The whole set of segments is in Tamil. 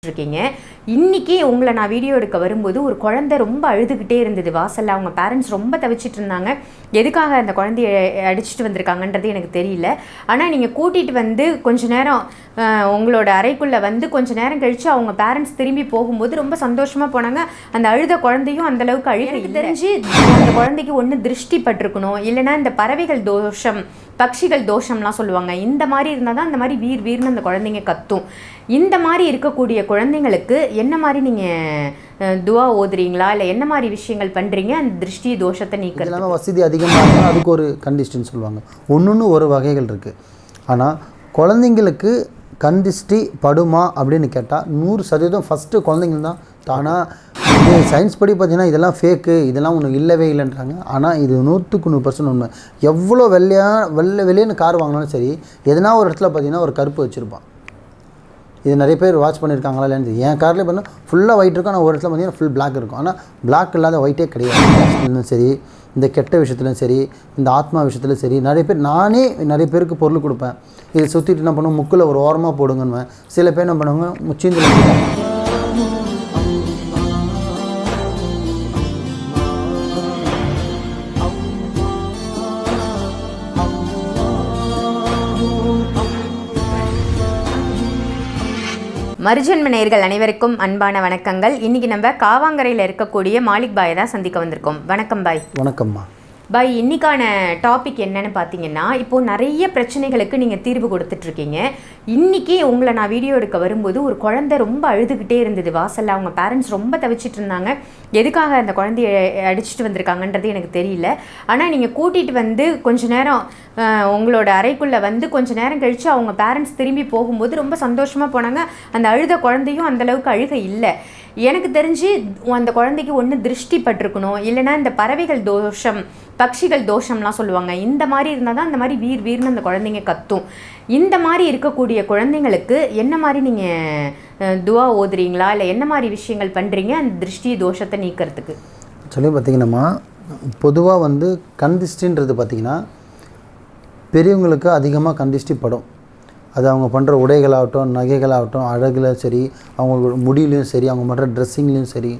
இருக்கீங்க. இன்றைக்கி உங்களை நான் வீடியோ எடுக்க வரும்போது ஒரு குழந்தை ரொம்ப அழுதுகிட்டே இருந்தது வாசலில். அவங்க பேரண்ட்ஸ் ரொம்ப தவிச்சிட்டு இருந்தாங்க. எதுக்காக அந்த குழந்தைய அடிச்சுட்டு வந்திருக்காங்கன்றது எனக்கு தெரியல. ஆனால் நீங்கள் கூட்டிகிட்டு வந்து கொஞ்ச நேரம் உங்களோட அறைக்குள்ளே வந்து கொஞ்ச நேரம் கழித்து அவங்க பேரண்ட்ஸ் திரும்பி போகும்போது ரொம்ப சந்தோஷமாக போனாங்க. அந்த அழுத குழந்தையும் அந்தளவுக்கு எனக்கு தெரிஞ்சு அந்த குழந்தைக்கு ஒன்று திருஷ்டி பட்டிருக்கணும், இல்லைனா இந்த பறவைகள் தோஷம், பட்சிகள் தோஷம்லாம் சொல்லுவாங்க. இந்த மாதிரி இருந்தால் தான் அந்த மாதிரி வீர்னு அந்த குழந்தைங்க கத்தும். இந்த மாதிரி இருக்கக்கூடிய குழந்தைங்களுக்கு என்ன மாதிரி நீங்கள் துவா ஓதுறீங்களா, இல்லை என்ன மாதிரி விஷயங்கள் பண்ணுறீங்க அந்த திருஷ்டி தோஷத்தை நீக்கிறது? இல்லாமல் வசதி அதிகமாக இருந்தால் அதுக்கு ஒரு கண்டிஷன் சொல்லுவாங்க. ஒன்று ஒரு வகைகள் இருக்குது. ஆனால் குழந்தைங்களுக்கு கண் திருஷ்டி படுமா அப்படின்னு கேட்டால் 100% ஃபஸ்ட்டு குழந்தைங்க தான். ஆனால் சயின்ஸ் படி பார்த்தீங்கன்னா இதெல்லாம் ஃபேக்கு, இதெல்லாம் ஒன்று இல்லவே இல்லைன்றாங்க. ஆனால் இது 100% உண்மை. எவ்வளோ வெளியேன்னு கார் வாங்கினாலும் சரி, எதனா ஒரு இடத்துல பார்த்தீங்கன்னா ஒரு கருப்பு வச்சுருப்பான். இது நிறைய பேர் வாட்ச் பண்ணியிருக்காங்களா இல்லைன்னு. என் கார்லேயே பார்த்தீங்கன்னா ஃபுல்லாக ஒயிட் இருக்கும், ஆனால் ஒரு இடத்துல பார்த்தீங்கன்னா ஃபுல் பிளாக் இருக்கும். ஆனால் பிளாக் இல்லாத ஒயிட்டே கிடையாது. சரி, இந்த கெட்ட விஷயத்துலையும் சரி, இந்த ஆத்மா விஷயத்துலையும் சரி, நானே நிறைய பேருக்கு பொருள் கொடுப்பேன். இதை சுற்றிட்டு என்ன பண்ணுவோம், முக்கில் ஒரு ஓரமாக போடுங்கன்னு. சில பேர் என்ன பண்ணுவாங்க, முச்சீந்தில் மறுஜென்ம நேயர்கள் அனைவருக்கும் அன்பான வணக்கங்கள். இன்றைக்கி நம்ம காவாங்கரையில் இருக்கக்கூடிய மாலிக் பாயை தான் சந்திக்க வந்திருக்கோம். வணக்கம் பாய். வணக்கம்மா. பாய், இன்றைக்கான டாபிக் என்னன்னு பார்த்தீங்கன்னா, இப்போது நிறைய பிரச்சனைகளுக்கு நீங்கள் தீர்வு கொடுத்துட்ருக்கீங்க. இன்றைக்கி உங்களை நான் வீடியோ எடுக்க வரும்போது ஒரு குழந்தை ரொம்ப அழுதுகிட்டே இருந்தது வாசலில். அவங்க பேரண்ட்ஸ் ரொம்ப தவிச்சிட்டு இருந்தாங்க. எதுக்காக அந்த குழந்தைய அடிச்சுட்டு வந்திருக்காங்கன்றது எனக்கு தெரியல. ஆனால் நீங்கள் கூட்டிகிட்டு வந்து கொஞ்ச நேரம் உங்களோட அறைக்குள்ளே வந்து கொஞ்ச நேரம் கழித்து அவங்க பேரண்ட்ஸ் திரும்பி போகும்போது ரொம்ப சந்தோஷமாக போனாங்க. அந்த அழுத குழந்தையும் அந்தளவுக்கு அழுகை இல்லை. எனக்கு தெரிஞ்சு அந்த குழந்தைக்கு ஒன்று திருஷ்டி பட்டிருக்கணும், இல்லைனா இந்த பறவைகள் தோஷம், பட்சிகள் தோஷம்லாம் சொல்லுவாங்க. இந்த மாதிரி இருந்தால் தான் அந்த மாதிரி வீர்னு அந்த குழந்தைங்க கத்தும். இந்த மாதிரி இருக்கக்கூடிய குழந்தைங்களுக்கு என்ன மாதிரி நீங்கள் துவா ஓதுறீங்களா, இல்லை என்ன மாதிரி விஷயங்கள் பண்ணுறீங்க அந்த திருஷ்டி தோஷத்தை நீக்கிறதுக்கு? சொல்லி பார்த்திங்கன்னாம்மா, பொதுவாக கண் திருஷ்டின்றது பார்த்திங்கன்னா பெரியவங்களுக்கு அதிகமாக கண் திருஷ்டி படும். அது அவங்க பண்ணுற உடைகளாகட்டும், நகைகளாகட்டும், அழகில் சரி, அவங்களோட முடியிலையும் சரி, அவங்க பண்ணுற ட்ரெஸ்ஸிங்லேயும் சரி,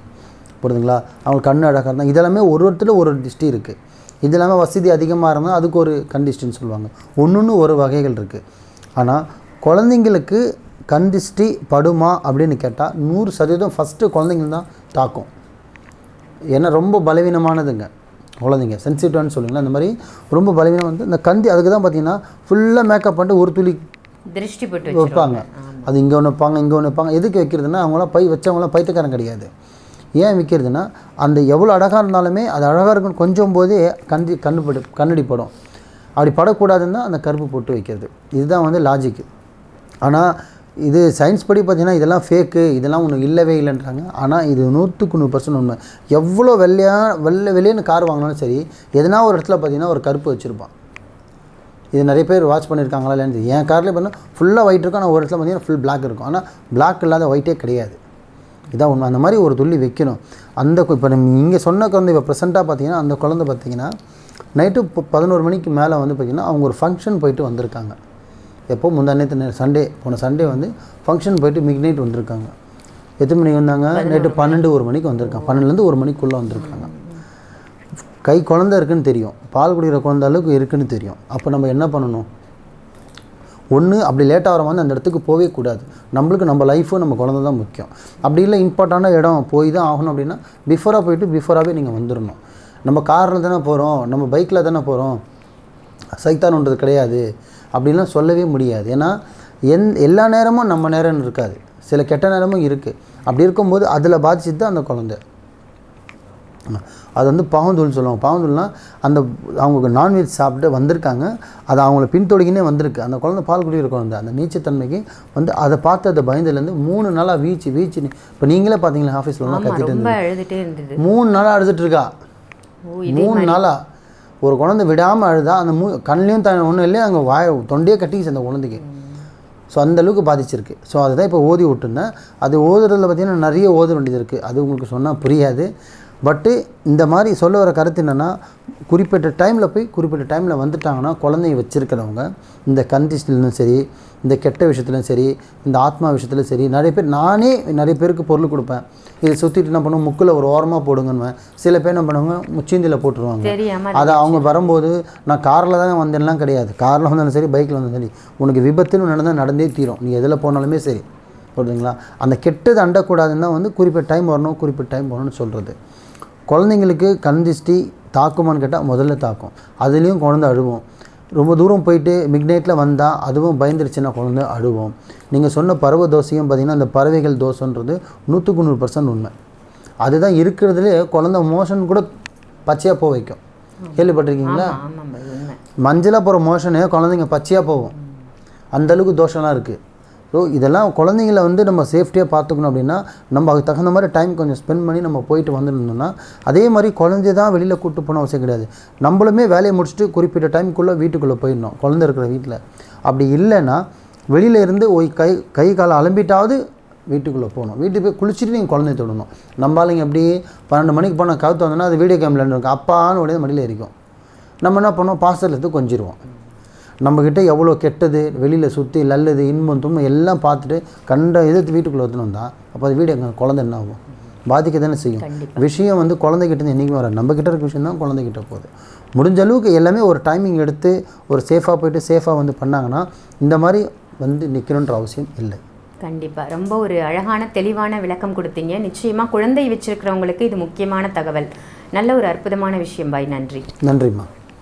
புரியுதுங்களா, அவங்க கண் அழகாக இருந்தால் இதெல்லாமே ஒருத்தர் ஒரு திருஷ்டி இருக்குது. இது இல்லாமல் வசதி அதிகமாக இருந்தால் அதுக்கு ஒரு கண்டிஷன் சொல்லுவாங்க. ஒன்று ஒரு வகைகள் இருக்குது. ஆனால் குழந்தைங்களுக்கு கண் திருஷ்டி படுமா அப்படின்னு கேட்டால் 100% ஃபஸ்ட்டு குழந்தைங்க தான் தாக்கும். ஏன்னா ரொம்ப பலவீனமானதுங்க குழந்தைங்க, சென்சிட்டிவானு சொல்லுங்களா, அந்த மாதிரி ரொம்ப பலவீனம் இந்த அதுக்கு தான் பார்த்தீங்கன்னா ஃபுல்லாக மேக்கப் பண்ணிட்டு ஒரு துளி திருஷ்டி போட்டு வைப்பாங்க. அது இங்கே ஒன்று வைப்பாங்க, இங்கே ஒன்று வைப்பாங்க. எதுக்கு வைக்கிறதுனா அவங்களாம் வச்சவங்களாம் பைத்தியக்காரன் கிடையாது. ஏன் விற்கிறதுனா அந்த எவ்வளோ அழகாக இருந்தாலுமே அது அழகாக இருக்குன்னு கொஞ்சம் போதே கண்ணடி படும். அப்படி படக்கூடாதுன்னா அந்த கருப்பு போட்டு வைக்கிறது. இதுதான் லாஜிக்கு. ஆனால் இது சயின்ஸ் படி பார்த்திங்கன்னா இதெல்லாம் ஃபேக்கு, இதெல்லாம் ஒன்று இல்லவே இல்லைன்றாங்க. ஆனால் இது 100% உண்மை. எவ்வளோ வெளியேன்னு கார் வாங்கினாலும் சரி, எதனா ஒரு இடத்துல பார்த்திங்கன்னா ஒரு கருப்பு வச்சுருப்பான். இது நிறைய பேர் வாட்ச் பண்ணியிருக்காங்களா இல்லைன்னு. என் கார்லேயே பார்த்தீங்கன்னா ஃபுல்லாக ஒயிட் இருக்கும், ஆனால் ஒரு இடத்துல பார்த்தீங்கன்னா ஃபுல் பிளாக் இருக்கும். ஆனால் பிளாக் இல்லாத ஒயிட்டே கிடையாது. இதான் உண்மை. அந்த மாதிரி ஒரு துள்ளி வைக்கணும். இப்போ நீங்கள் சொன்ன குழந்தை இப்போ ப்ரெசென்ட்டாக பார்த்தீங்கன்னா அந்த குழந்தை பார்த்திங்கன்னா நைட்டு 11 மணிக்கு மேலே பார்த்திங்கன்னா அவங்க ஒரு ஃபங்க்ஷன் போயிட்டு வந்திருக்காங்க. எப்போ போன சண்டே ஃபங்க்ஷன் போயிட்டு மிட் நைட் வந்திருக்காங்க. எத்தனை மணிக்கு வந்தாங்க? நைட்டு 12-1 மணிக்கு வந்திருக்காங்க. 12லேருந்து 1 மணிக்குள்ளே வந்திருக்காங்க. குழந்தை இருக்குதுன்னு தெரியும், பால் குடிக்கிற குழந்தை அளவுக்கு இருக்குதுன்னு தெரியும். அப்போ நம்ம என்ன பண்ணணும்? ஒன்று அப்படி லேட்டாக வர அந்த இடத்துக்கு போகவே கூடாது. நம்ம லைஃபும் நம்ம குழந்தை தான் முக்கியம். அப்படி இல்லை இம்பார்ட்டண்டான இடம் போய் தான் ஆகணும் அப்படின்னா பிஃபோராகவே நீங்கள் வந்துடணும். நம்ம காரில் தானே போகிறோம், நம்ம பைக்கில் தானே போகிறோம், சைத்தானுன்றது கிடையாது அப்படின்லாம் சொல்லவே முடியாது. ஏன்னா எல்லா நேரமும் நம்ம நேரம்னு இருக்காது, சில கெட்ட நேரமும் இருக்குது. அப்படி இருக்கும்போது அதில் பாதிச்சுட்டு தான் அந்த குழந்தை. அது பாவந்தூள்னு சொல்லுவாங்க. பாவந்தூள்னால் அவங்க நான்வெஜ் சாப்பிட்டு வந்திருக்காங்க, அது அவங்கள பின்தொடங்கினே வந்திருக்கு. அந்த குழந்தை பால் குடிக்கிற குழந்தை அந்த நீச்சத்தன்மைக்கு அதை பார்த்து அதை பயந்துலேருந்து 3 நாளாக வீச்சு இப்போ நீங்களே பார்த்தீங்களா ஆஃபீஸ்லலாம் கத்திட்டு இருந்தது. 3 நாளாக அழுதுட்டு இருக்கா. 3 நாளாக ஒரு குழந்தை விடாமல் அழுதா. அந்த கண்லேயும் ஒன்றும் இல்லையே, அங்கே தொண்டையே கட்டிக்கிச்சு அந்த குழந்தைக்கு. ஸோ அந்தளவுக்கு பாதிச்சிருக்கு. ஸோ அதுதான் இப்போ ஓதி விட்டுருந்தேன். அது ஓதுறதுல பார்த்திங்கன்னா நிறைய ஓத வேண்டியது இருக்குது. அது உங்களுக்கு சொன்னால் புரியாது. பட்டு இந்த மாதிரி சொல்ல வர கருத்து என்னென்னா, குறிப்பிட்ட டைமில் போய் குறிப்பிட்ட டைமில் வந்துட்டாங்கன்னா குழந்தைய வச்சுருக்கிறவங்க இந்த கண்டிஷன்லையும் சரி, இந்த கெட்ட விஷயத்துலையும் சரி, இந்த ஆத்மா விஷயத்துலையும் சரி, நானே நிறைய பேருக்கு பொருள் கொடுப்பேன். இதை சுற்றிட்டு என்ன பண்ணுவோம், முக்கில் ஒரு ஓரமாக போடுங்கன்னு. சில பேர் என்ன பண்ணுவாங்க, முச்சீந்தியில் போட்டுருவாங்க. அதை அவங்க வரும்போது நான் காரில் தான் வந்தேன்லாம் கிடையாது. காரில் வந்தாலும் சரி, பைக்கில் வந்தாலும் சரி, உனக்கு விபத்துன்னு நடந்தே தீரும். நீ எதில் போனாலுமே சரி, புரியுதுங்களா? அந்த கெட்டது அண்டக்கூடாதுன்னு தான் குறிப்பிட்ட டைம் வரணும், குறிப்பிட்ட டைம் வரணும்னு சொல்கிறது. குழந்தைங்களுக்கு கண் திஷ்டி தாக்குமான்னு கேட்டால் முதல்ல தாக்கும். அதுலேயும் குழந்தை அழுவோம். ரொம்ப தூரம் போயிட்டு மிட் நைட்டில் வந்தால் அதுவும் பயந்துருச்சுன்னா குழந்தை அழுவோம். நீங்கள் சொன்ன பறவை தோசையும் பார்த்திங்கன்னா, அந்த பறவைகள் தோசைன்றது 100% உண்மை. அதுதான் இருக்கிறதுலே குழந்தை மோஷன் கூட பச்சையாக போக வைக்கும். கேள்விப்பட்டிருக்கீங்களா? மஞ்சளாக போகிற மோஷனே குழந்தைங்க பச்சையாக போகும். அந்தளவுக்கு தோஷம்லாம் இருக்குது. ஸோ இதெல்லாம் குழந்தைங்கள நம்ம சேஃப்டியாக பார்த்துக்கணும். அப்படின்னா நம்ம அதுக்கு தகுந்த மாதிரி டைம் கொஞ்சம் ஸ்பெண்ட் பண்ணி நம்ம போயிட்டு வந்துருந்தோம்னா, அதே மாதிரி குழந்தைய தான் வெளியில் கூப்பிட்டு போன அவசியம் கிடையாது. நம்மளுமே வேலையை முடிச்சுட்டு குறிப்பிட்ட டைமுக்குள்ளே வீட்டுக்குள்ளே போயிடணும், குழந்தை இருக்கிற வீட்டில். அப்படி இல்லைன்னா வெளியில் இருந்து கை காலை அலம்பிட்டாவது வீட்டுக்குள்ளே போகணும். வீட்டுக்கு போய் குளிச்சுட்டு நீங்கள் குழந்தைய தொடணும். நம்மளாங்க எப்படி 12 மணிக்கு போனால் கவுத்து வந்தோன்னா அது வீடியோ கேமில் இருக்கும், அப்பான்னு உடனே மடியில் இருக்கும். நம்ம என்ன பண்ணோம், பாஸ்டரில் எடுத்து கொஞ்சிடுவோம். நம்மக்கிட்ட எவ்வளோ கெட்டது வெளியில் சுற்றி நல்லது இன்பம் துன்பம் எல்லாம் பார்த்துட்டு கண்ட எதிர்த்து வீட்டுக்குள்ளே எடுத்துன்னு வந்தால் அப்போ அது வீடு எங்கள் குழந்தை என்ன ஆகும், பாதிக்க தானே செய்யும். விஷயம் குழந்தைகிட்ட என்றைக்குமே வராது, நம்மக்கிட்ட இருக்க விஷயம் தான் குழந்தைகிட்ட போகுது. முடிஞ்ச அளவுக்கு எல்லாமே ஒரு டைமிங் எடுத்து ஒரு சேஃபாக போயிட்டு சேஃபாக பண்ணாங்கன்னா இந்த மாதிரி நிற்கணுன்ற அவசியம் இல்லை. கண்டிப்பாக ரொம்ப ஒரு அழகான தெளிவான விளக்கம் கொடுத்தீங்க. நிச்சயமாக குழந்தை வச்சிருக்கிறவங்களுக்கு இது முக்கியமான தகவல். நல்ல ஒரு அற்புதமான விஷயம் பாய். நன்றி. நன்றிம்மா.